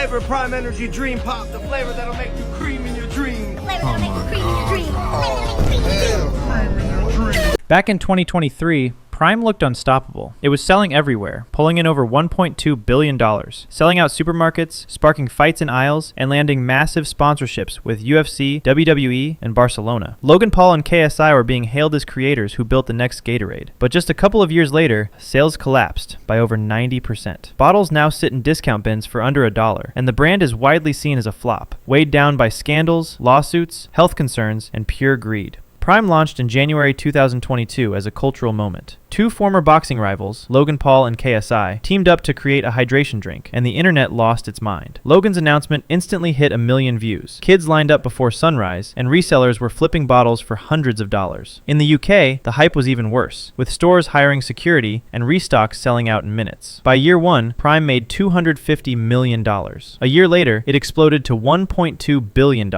flavor, Prime Energy Dream Pop, the flavor that'll make you cream in your dream. Back in 2023, Prime looked unstoppable. It was selling everywhere, pulling in over $1.2 billion, selling out supermarkets, sparking fights in aisles, and landing massive sponsorships with UFC, WWE, and Barcelona. Logan Paul and KSI were being hailed as creators who built the next Gatorade. But just a couple of years later, sales collapsed by over 90%. Bottles now sit in discount bins for under $1, and the brand is widely seen as a flop, weighed down by scandals, lawsuits, health concerns, and pure greed. Prime launched in January 2022 as a cultural moment. Two former boxing rivals, Logan Paul and KSI, teamed up to create a hydration drink, and the internet lost its mind. Logan's announcement instantly hit 1 million views. Kids lined up before sunrise, and resellers were flipping bottles for hundreds of dollars. In the UK, the hype was even worse, with stores hiring security and restocks selling out in minutes. By year one, Prime made $250 million. A year later, it exploded to $1.2 billion,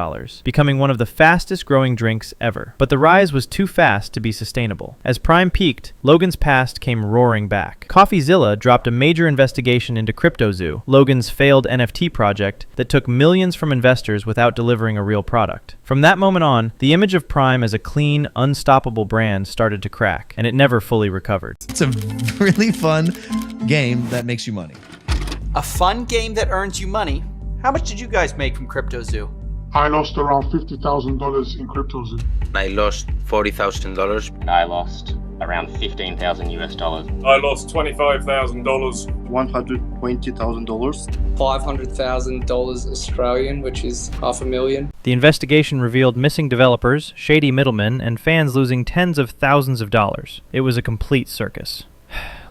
becoming one of the fastest growing drinks ever. But the rise was too fast to be sustainable. As Prime peaked, Logan's past came roaring back. CoffeeZilla dropped a major investigation into CryptoZoo, Logan's failed NFT project that took millions from investors without delivering a real product. From that moment on, the image of Prime as a clean, unstoppable brand started to crack, and it never fully recovered. It's a really fun game that makes you money. A fun game that earns you money? How much did you guys make from CryptoZoo? I lost around $50,000 in CryptoZoo. I lost $40,000. I lost around $15,000 US. I lost $25,000. $120,000. $500,000 Australian, which is $500,000. The investigation revealed missing developers, shady middlemen, and fans losing tens of thousands of dollars. It was a complete circus.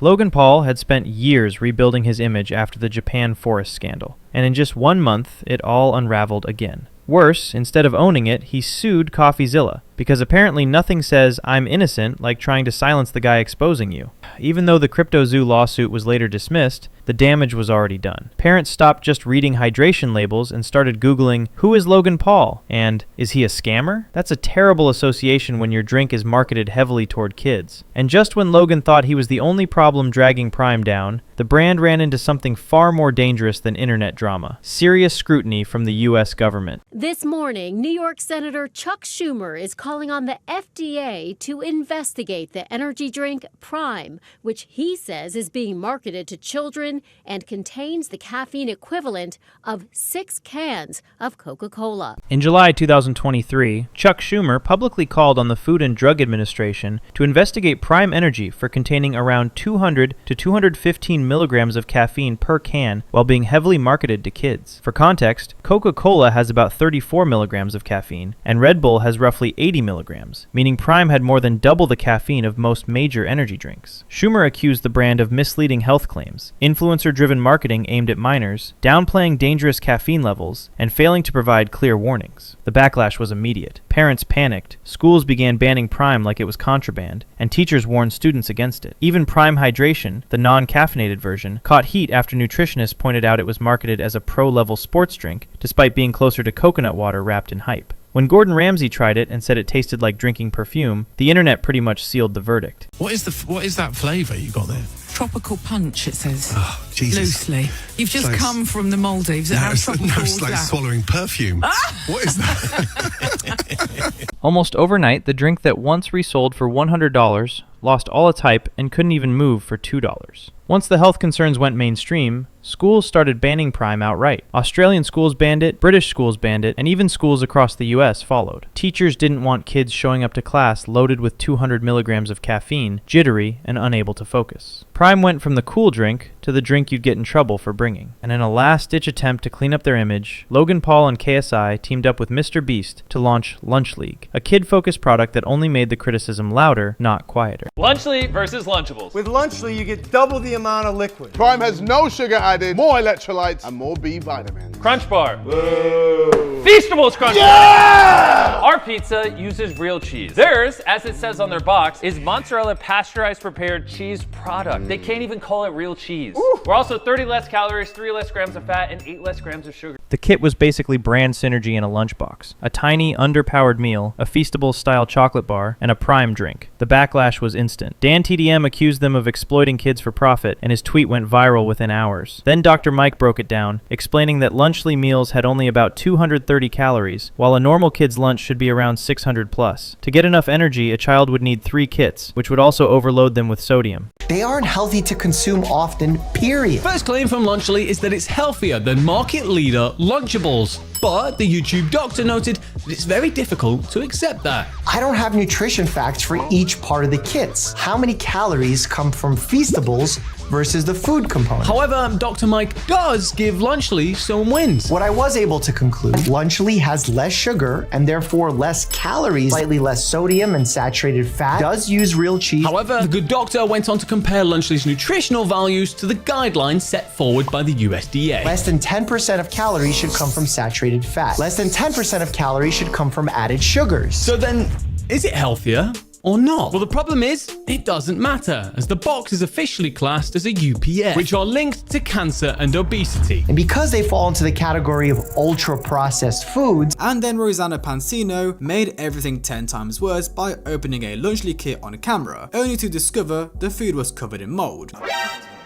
Logan Paul had spent years rebuilding his image after the Japan forest scandal, and in just 1 month, it all unraveled again. Worse, instead of owning it, he sued CoffeeZilla, because apparently nothing says I'm innocent like trying to silence the guy exposing you. Even though the CryptoZoo lawsuit was later dismissed, the damage was already done. Parents stopped just reading hydration labels and started Googling, who is Logan Paul? And is he a scammer? That's a terrible association when your drink is marketed heavily toward kids. And just when Logan thought he was the only problem dragging Prime down, the brand ran into something far more dangerous than internet drama: serious scrutiny from the U.S. government. This morning, New York Senator Chuck Schumer is calling on the FDA to investigate the energy drink Prime, which he says is being marketed to children and contains the caffeine equivalent of 6 cans of Coca-Cola. In July 2023, Chuck Schumer publicly called on the Food and Drug Administration to investigate Prime Energy for containing around 200 to 215 milligrams of caffeine per can while being heavily marketed to kids. For context, Coca-Cola has about 34 milligrams of caffeine, and Red Bull has roughly 80 milligrams, meaning Prime had more than double the caffeine of most major energy drinks. Schumer accused the brand of misleading health claims, influencer-driven marketing aimed at minors, downplaying dangerous caffeine levels, and failing to provide clear warnings. The backlash was immediate. Parents panicked, schools began banning Prime like it was contraband, and teachers warned students against it. Even Prime Hydration, the non-caffeinated version, caught heat after nutritionists pointed out it was marketed as a pro-level sports drink, despite being closer to coconut water wrapped in hype. When Gordon Ramsay tried it and said it tasted like drinking perfume, the internet pretty much sealed the verdict. What is that flavour you got there? Tropical punch, it says. Oh, Jesus. Loosely. You've just come from the Maldives. It's like swallowing perfume. What is that? Almost overnight, the drink that once resold for $100 lost all its hype and couldn't even move for $2. Once the health concerns went mainstream, schools started banning Prime outright. Australian schools banned it, British schools banned it, and even schools across the US followed. Teachers didn't want kids showing up to class loaded with 200 milligrams of caffeine, jittery, and unable to focus. Prime went from the cool drink to the drink you'd get in trouble for bringing. And in a last-ditch attempt to clean up their image, Logan Paul and KSI teamed up with Mr. Beast to launch Lunch League, a kid-focused product that only made the criticism louder, not quieter. Lunchly versus Lunchables. With Lunchly, you get double the amount of liquid. Prime has no sugar added, more electrolytes, and more B vitamins. Crunch Bar. Whoa. Feastables Crunch Bar. Our pizza uses real cheese. Theirs, as it says on their box, is mozzarella pasteurized prepared cheese product. They can't even call it real cheese. We're also 30 less calories, 3 less grams of fat, and 8 less grams of sugar. The kit was basically brand synergy in a lunchbox. A tiny, underpowered meal, a Feastables-style chocolate bar, and a Prime drink. The backlash was instant. Dan TDM accused them of exploiting kids for profit, and his tweet went viral within hours. Then Dr. Mike broke it down, explaining that Lunchly meals had only about 230 calories, while a normal kid's lunch should be around 600 plus. To get enough energy, a child would need 3 kits, which would also overload them with sodium. They aren't healthy to consume often, period. First claim from Lunchly is that it's healthier than market leader Lunchables. But the YouTube doctor noted that it's very difficult to accept that. I don't have nutrition facts for each part of the kits. How many calories come from Feastables versus the food component? However, Dr. Mike does give Lunchly some wins. What I was able to conclude, Lunchly has less sugar and therefore less calories, slightly less sodium and saturated fat, does use real cheese. However, the good doctor went on to compare Lunchly's nutritional values to the guidelines set forward by the USDA. Less than 10% of calories should come from saturated fat. Less than 10% of calories should come from added sugars. So then, is it healthier or not? Well, the problem is, it doesn't matter, as the box is officially classed as a UPF, which are linked to cancer and obesity. And because they fall into the category of ultra-processed foods. And then Rosanna Pansino made everything 10 times worse by opening a Lunchly kit on camera, only to discover the food was covered in mold.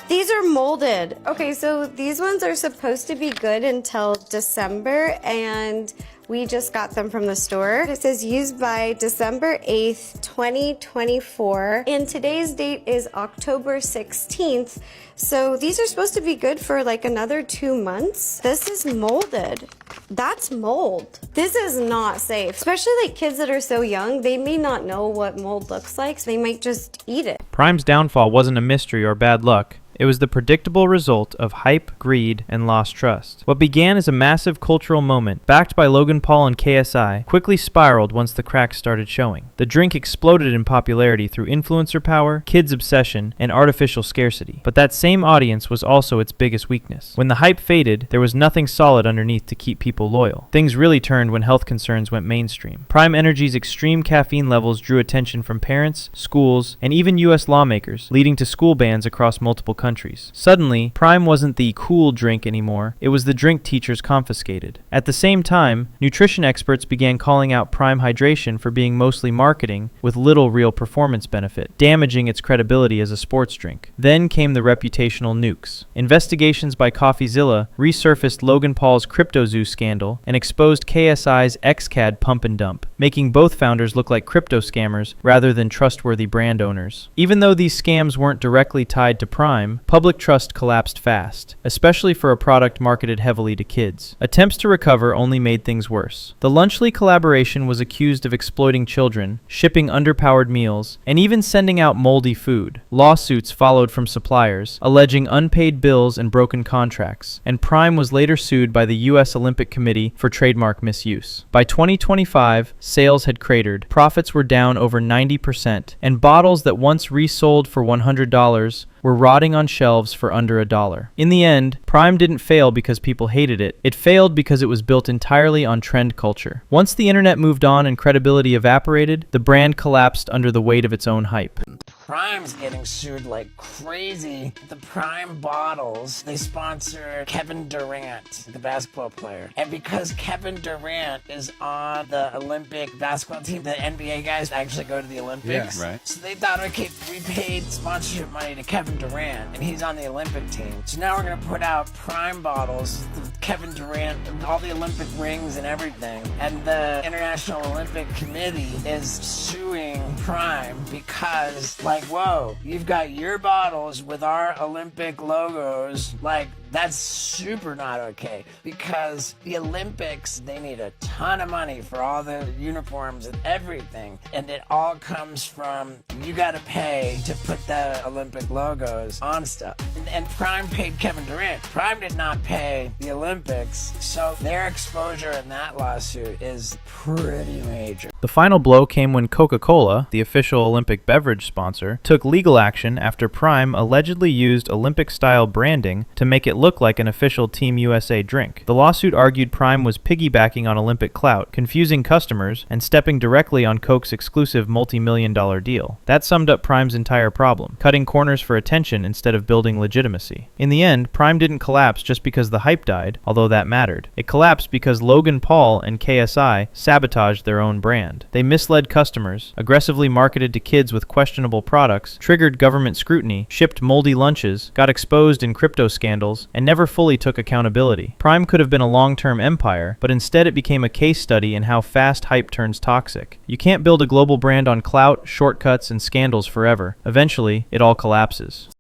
These are molded. Okay, so these ones are supposed to be good until December, and we just got them from the store. It says used by December 8th, 2024, and today's date is October 16th. So these are supposed to be good for like another 2 months. This is molded. That's mold. This is not safe, especially like kids that are so young. They may not know what mold looks like, so they might just eat it. Prime's downfall wasn't a mystery or bad luck. It was the predictable result of hype, greed, and lost trust. What began as a massive cultural moment, backed by Logan Paul and KSI, quickly spiraled once the cracks started showing. The drink exploded in popularity through influencer power, kids' obsession, and artificial scarcity. But that same audience was also its biggest weakness. When the hype faded, there was nothing solid underneath to keep people loyal. Things really turned when health concerns went mainstream. Prime Energy's extreme caffeine levels drew attention from parents, schools, and even US lawmakers, leading to school bans across multiple countries. Suddenly, Prime wasn't the cool drink anymore, it was the drink teachers confiscated. At the same time, nutrition experts began calling out Prime hydration for being mostly marketing with little real performance benefit, damaging its credibility as a sports drink. Then came the reputational nukes. Investigations by CoffeeZilla resurfaced Logan Paul's CryptoZoo scandal and exposed KSI's XCAD pump and dump, making both founders look like crypto scammers rather than trustworthy brand owners. Even though these scams weren't directly tied to Prime, public trust collapsed fast, especially for a product marketed heavily to kids. Attempts to recover only made things worse. The Lunchly collaboration was accused of exploiting children, shipping underpowered meals, and even sending out moldy food. Lawsuits followed from suppliers, alleging unpaid bills and broken contracts, and Prime was later sued by the US Olympic Committee for trademark misuse. By 2025, sales had cratered, profits were down over 90%, and bottles that once resold for $100 were rotting on shelves for under $1. In the end, Prime didn't fail because people hated it. It failed because it was built entirely on trend culture. Once the internet moved on and credibility evaporated, the brand collapsed under the weight of its own hype. Prime's getting sued like crazy. The Prime bottles, they sponsor Kevin Durant, the basketball player. And because Kevin Durant is on the Olympic basketball team, the NBA guys actually go to the Olympics. Yeah, right. So they thought, okay, we paid sponsorship money to Kevin Durant, and he's on the Olympic team. So now we're gonna put out Prime bottles, Kevin Durant, all the Olympic rings and everything. And the International Olympic Committee is suing Prime because, like, whoa, you've got your bottles with our Olympic logos, like, that's super not okay, because the Olympics, they need a ton of money for all the uniforms and everything, and it all comes from, you gotta pay to put the Olympic logos on stuff. And Prime paid Kevin Durant. Prime did not pay the Olympics, so their exposure in that lawsuit is pretty major. The final blow came when Coca-Cola, the official Olympic beverage sponsor, took legal action after Prime allegedly used Olympic-style branding to make it look look like an official Team USA drink. The lawsuit argued Prime was piggybacking on Olympic clout, confusing customers, and stepping directly on Coke's exclusive multi-million-dollar deal. That summed up Prime's entire problem, cutting corners for attention instead of building legitimacy. In the end, Prime didn't collapse just because the hype died, although that mattered. It collapsed because Logan Paul and KSI sabotaged their own brand. They misled customers, aggressively marketed to kids with questionable products, triggered government scrutiny, shipped moldy lunches, got exposed in crypto scandals, and never fully took accountability. Prime could have been a long-term empire, but instead it became a case study in how fast hype turns toxic. You can't build a global brand on clout, shortcuts, and scandals forever. Eventually, it all collapses.